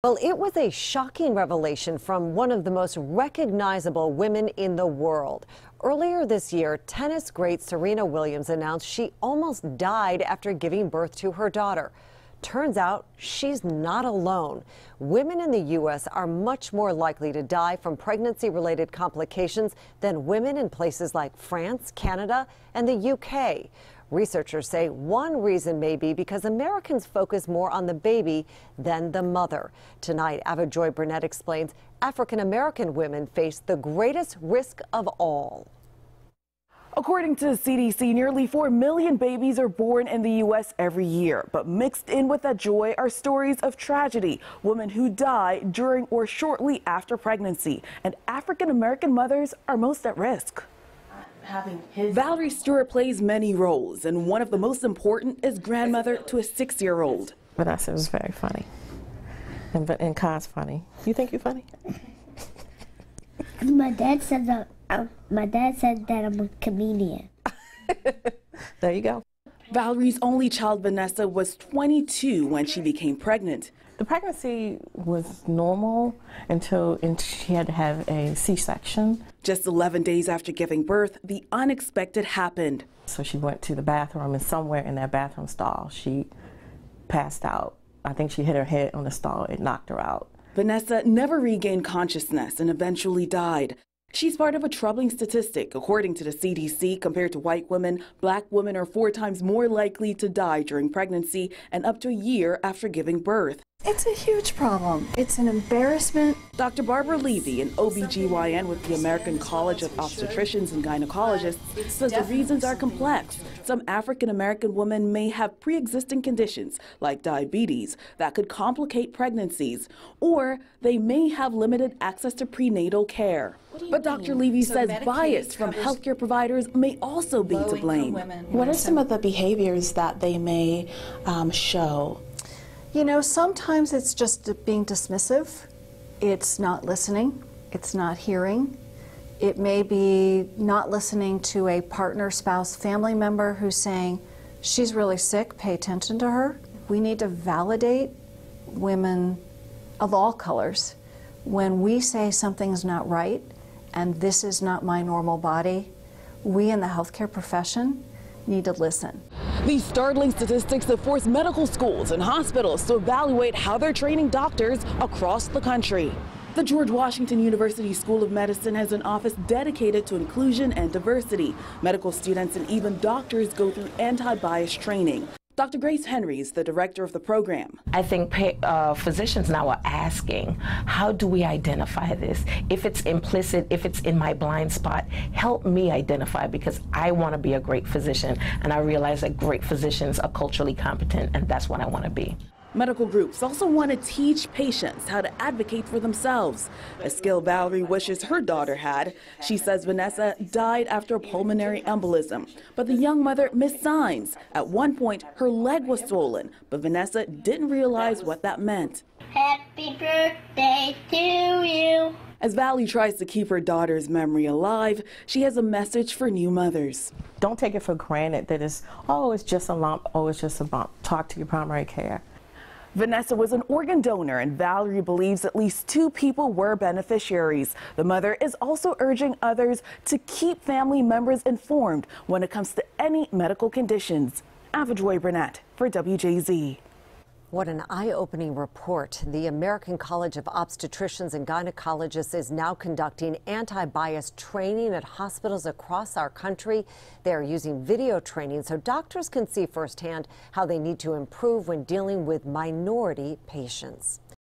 Well, it was a shocking revelation from one of the most recognizable women in the world. Earlier this year, tennis great Serena Williams announced she almost died after giving birth to her daughter. Turns out she's not alone. Women in the U.S. are much more likely to die from pregnancy-related complications than women in places like France, Canada, and the U.K. Researchers say one reason may be because Americans focus more on the baby than the mother. Tonight, Ava Joy Burnett explains African-American women face the greatest risk of all. According to the CDC, nearly 4 million babies are born in the U.S. every year. But mixed in with that joy are stories of tragedy, women who die during or shortly after pregnancy. And African-American mothers are most at risk. Valerie Stewart plays many roles, and one of the most important is grandmother to a 6-year-old. Vanessa was very funny, and Kai's funny. You think you're funny? My dad said that I'm a comedian. There you go. Valerie's only child, Vanessa, was 22 when she became pregnant. The pregnancy was normal until she had to have a C-section. Just 11 days after giving birth, the unexpected happened. So she went to the bathroom, and somewhere in that bathroom stall, she passed out. I think she hit her head on the stall. It knocked her out. Vanessa never regained consciousness and eventually died. She's part of a troubling statistic. According to the CDC, compared to white women, black women are 4 times more likely to die during pregnancy and up to a year after giving birth. It's a huge problem. It's an embarrassment. Dr. Barbara Levy, an OBGYN with the American College of Obstetricians and Gynecologists, says the reasons are complex. Some African-American women may have pre-existing conditions like diabetes that could complicate pregnancies, or they may have limited access to prenatal care. But Dr. Levy says bias from healthcare providers may also be to blame. What are some of the behaviors that they may show? You know, sometimes it's just being dismissive. It's not listening. It's not hearing. It may be not listening to a partner, spouse, family member who's saying, she's really sick, pay attention to her. We need to validate women of all colors. When we say something's not right and this is not my normal body, we in the healthcare profession need to listen. These startling statistics have forced medical schools and hospitals to evaluate how they're training doctors across the country. The George Washington University School of Medicine has an office dedicated to inclusion and diversity. Medical students and even doctors go through anti-bias training. Dr. Grace Henry is the director of the program. I think physicians now are asking, how do we identify this? If it's implicit, if it's in my blind spot, help me identify, because I want to be a great physician, and I realize that great physicians are culturally competent, and that's what I want to be. Medical groups also want to teach patients how to advocate for themselves, a skill Valerie wishes her daughter had. She says Vanessa died after a pulmonary embolism, but the young mother missed signs. At one point, her leg was swollen, but Vanessa didn't realize what that meant. Happy birthday to you. As Valerie tries to keep her daughter's memory alive, she has a message for new mothers. Don't take it for granted that it's just a lump, it's just a bump. Talk to your primary care. Vanessa was an organ donor, and Valerie believes at least 2 people were beneficiaries. The mother is also urging others to keep family members informed when it comes to any medical conditions. Ava Joy Burnett for WJZ. What an eye-opening report. The American College of Obstetricians and Gynecologists is now conducting anti-bias training at hospitals across our country. They are using video training so doctors can see firsthand how they need to improve when dealing with minority patients.